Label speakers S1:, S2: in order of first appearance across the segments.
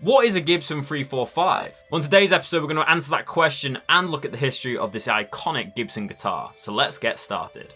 S1: What is a Gibson 345? Well, in today's episode, we're going to answer that question and look at the history of this iconic Gibson guitar. So let's get started.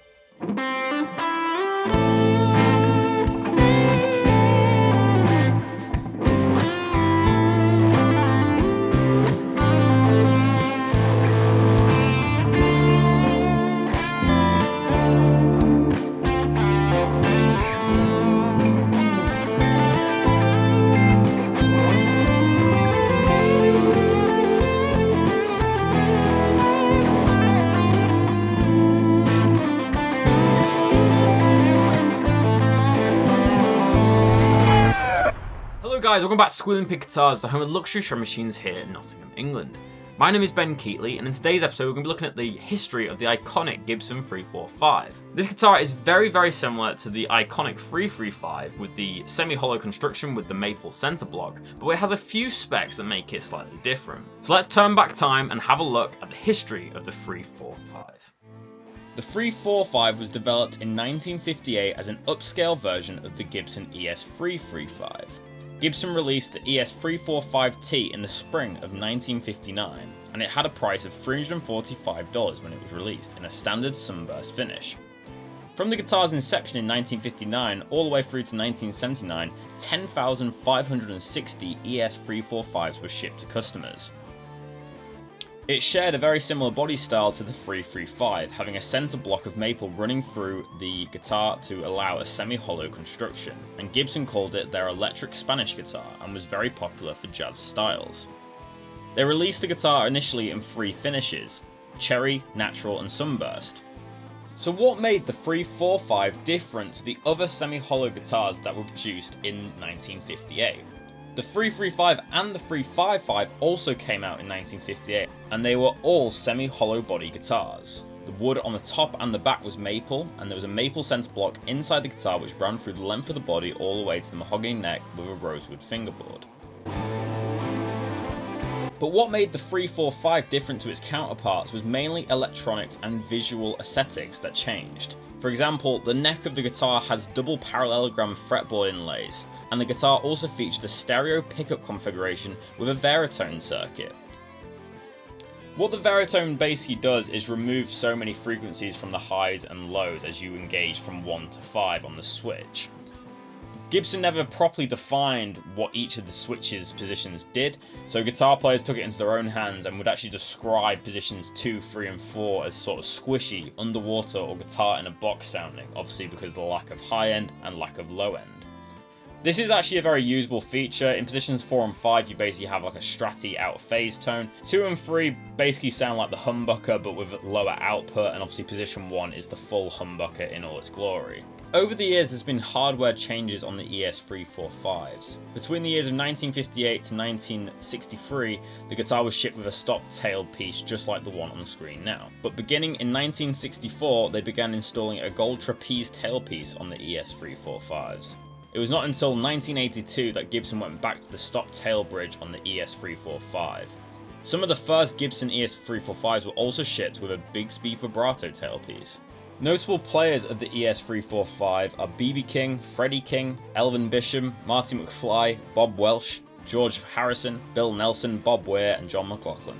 S1: Hello guys, welcome back to Squealing Pig Guitars, the home of luxury drum machines here in Nottingham, England. My name is Keightley, and in today's episode we're going to be looking at the history of the iconic Gibson 345. This guitar is very similar to the iconic 335 with the semi-hollow construction with the maple center block, but it has a few specs that make it slightly different. So let's turn back time and have a look at the history of the 345. The 345 was developed in 1958 as an upscale version of the Gibson ES-345. Gibson released the ES-345T in the spring of 1959, and it had a price of $345 when it was released in a standard sunburst finish. From the guitar's inception in 1959 all the way through to 1979, 10,560 ES-345s were shipped to customers. It shared a very similar body style to the 335, having a center block of maple running through the guitar to allow a semi-hollow construction, and Gibson called it their electric Spanish guitar and was very popular for jazz styles. They released the guitar initially in three finishes: cherry, natural and sunburst. So what made the 345 different to the other semi-hollow guitars that were produced in 1958? The 335 and the 355 also came out in 1958, and they were all semi-hollow body guitars. The wood on the top and the back was maple, and there was a maple center block inside the guitar which ran through the length of the body all the way to the mahogany neck with a rosewood fingerboard. But what made the 345 different to its counterparts was mainly electronics and visual aesthetics that changed. For example, the neck of the guitar has double parallelogram fretboard inlays, and the guitar also featured a stereo pickup configuration with a Veritone circuit. What the Veritone basically does is remove so many frequencies from the highs and lows as you engage from 1 to 5 on the switch. Gibson never properly defined what each of the switches' positions did, so guitar players took it into their own hands and would actually describe positions 2, 3 and 4 as sort of squishy, underwater or guitar in a box sounding, obviously because of the lack of high end and lack of low end. This is actually a very usable feature. In positions 4 and 5 you basically have like a stratty out phase tone. 2 and 3 basically sound like the humbucker but with lower output, and obviously position 1 is the full humbucker in all its glory. Over the years there's been hardware changes on the ES-345s. Between the years of 1958 to 1963, the guitar was shipped with a stop-tailed piece just like the one on the screen now. But beginning in 1964 they began installing a gold trapeze tailpiece on the ES-345s. It was not until 1982 that Gibson went back to the stop tail bridge on the ES-345. Some of the first Gibson ES-345s were also shipped with a Bigsby vibrato tailpiece. Notable players of the ES-345 are B.B. King, Freddie King, Elvin Bishop, Marty McFly, Bob Welch, George Harrison, Bill Nelson, Bob Weir and John McLaughlin.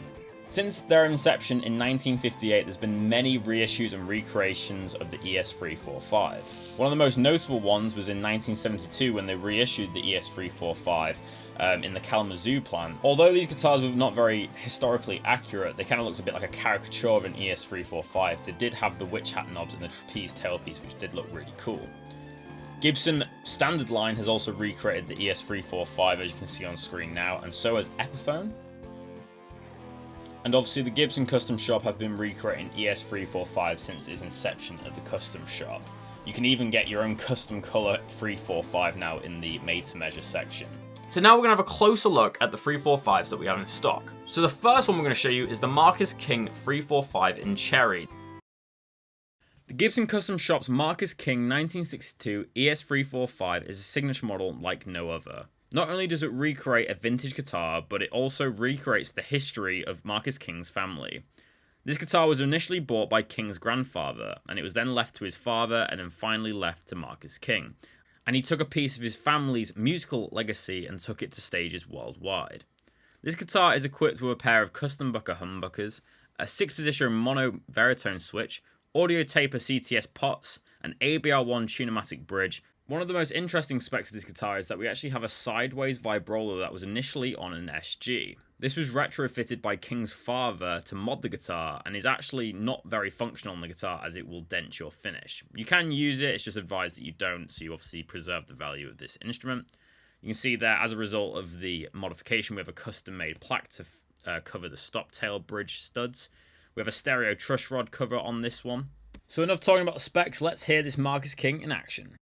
S1: Since their inception in 1958, there's been many reissues and recreations of the ES-345. One of the most notable ones was in 1972 when they reissued the ES-345 in the Kalamazoo plant. Although these guitars were not very historically accurate, they kind of looked a bit like a caricature of an ES-345. They did have the witch hat knobs and the trapeze tailpiece, which did look really cool. Gibson standard line has also recreated the ES-345 as you can see on screen now, and so has Epiphone. And obviously the Gibson Custom Shop have been recreating ES-345 since its inception at the Custom Shop. You can even get your own custom colour 345 now in the made to measure section. So now we're going to have a closer look at the 345s that we have in stock. So the first one we're going to show you is the Marcus King 345 in cherry. The Gibson Custom Shop's Marcus King 1962 ES-345 is a signature model like no other. Not only does it recreate a vintage guitar, but it also recreates the history of Marcus King's family. This guitar was initially bought by King's grandfather, and it was then left to his father, and then finally left to Marcus King. and he took a piece of his family's musical legacy and took it to stages worldwide. This guitar is equipped with a pair of custom bucker humbuckers, a 6-position mono veritone switch, audio taper CTS pots, an ABR1 tunematic bridge. One of the most interesting specs of this guitar is that we actually have a sideways vibrola that was initially on an SG. This was retrofitted by King's father to mod the guitar and is actually not very functional on the guitar as it will dent your finish. You can use it, it's just advised that you don't, so you obviously preserve the value of this instrument. You can see that as a result of the modification, we have a custom-made plaque to cover the stop tail bridge studs. We have a stereo truss rod cover on this one. So enough talking about the specs, let's hear this Marcus King in action.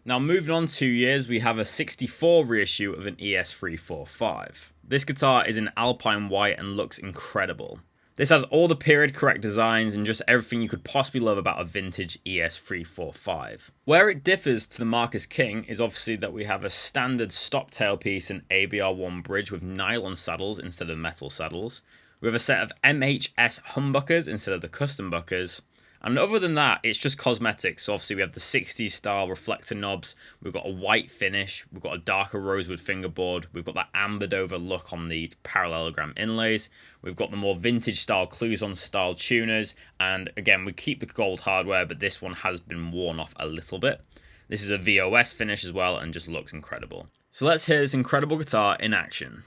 S1: Now moving on 2 years, we have a 64 reissue of an ES-345. This guitar is in Alpine White and looks incredible. This has all the period correct designs and just everything you could possibly love about a vintage ES-345. Where it differs to the Marcus King is obviously that we have a standard stop tailpiece and ABR1 bridge with nylon saddles instead of metal saddles. We have a set of MHS humbuckers instead of the custom buckers. And other than that, it's just cosmetics. So obviously we have the 60s style reflector knobs, we've got a white finish, we've got a darker rosewood fingerboard, we've got that ambered over look on the parallelogram inlays, we've got the more vintage style Cluson style tuners, and again we keep the gold hardware, but this one has been worn off a little bit. This is a VOS finish as well and just looks incredible. So let's hear this incredible guitar in action.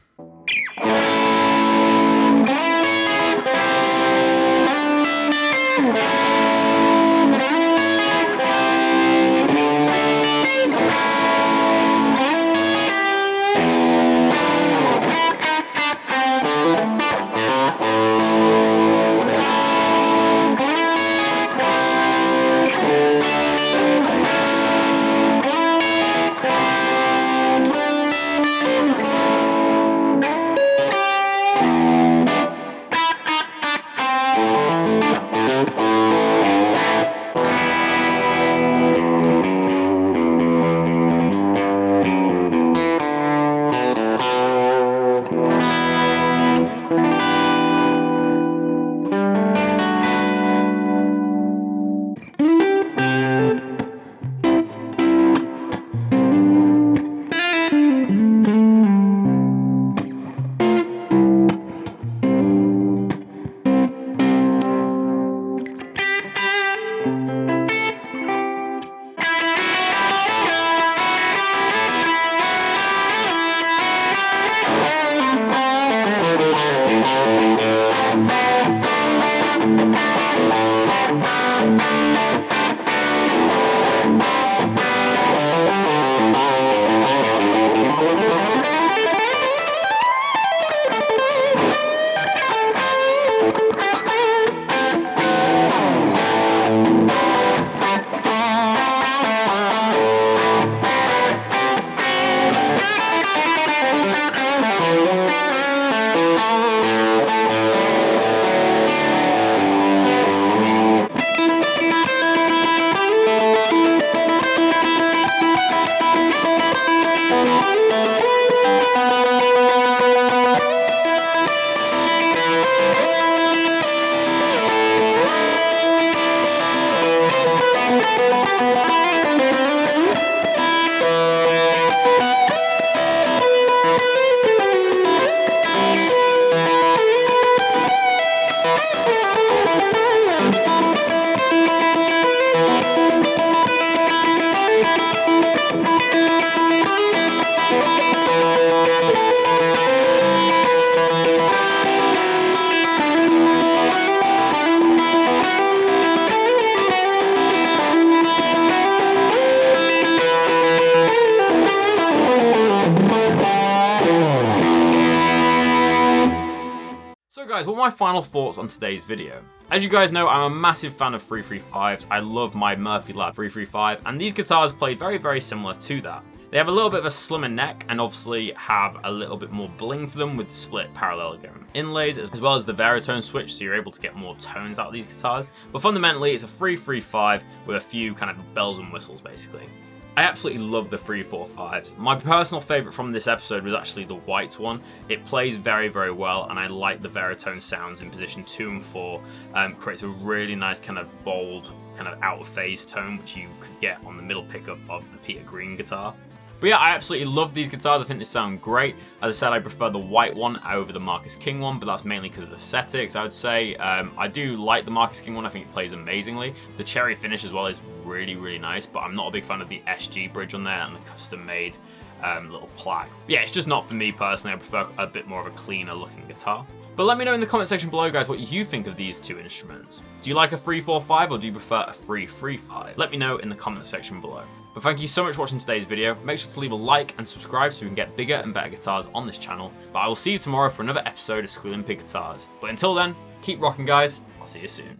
S1: So guys, what are my final thoughts on today's video? As you guys know, I'm a massive fan of 335s. I love my Murphy Lab 335, and these guitars play very similar to that. They have a little bit of a slimmer neck and obviously have a little bit more bling to them with the split parallelogram inlays, as well as the Veritone switch, so you're able to get more tones out of these guitars. But fundamentally, it's a 335 with a few kind of bells and whistles basically. I absolutely love the 345s. My personal favourite from this episode was actually the white one. It plays very well, and I like the Veritone sounds in position 2 and 4. Creates a really nice kind of bold, kind of out of phase tone, which you could get on the middle pickup of the Peter Green guitar. But yeah, I absolutely love these guitars. I think they sound great. As I said, I prefer the white one over the Marcus King one, but that's mainly because of aesthetics, I would say. I do like the Marcus King one. I think it plays amazingly. The cherry finish as well is really nice, but I'm not a big fan of the SG bridge on there and the custom-made little plaque. Yeah, it's just not for me personally. I prefer a bit more of a cleaner looking guitar. But let me know in the comment section below, guys, what you think of these two instruments. Do you like a 345 or do you prefer a 335? Let me know in the comment section below. But thank you so much for watching today's video. Make sure to leave a like and subscribe so we can get bigger and better guitars on this channel. But I will see you tomorrow for another episode of Squealing Pig Guitars. But until then, keep rocking, guys. I'll see you soon.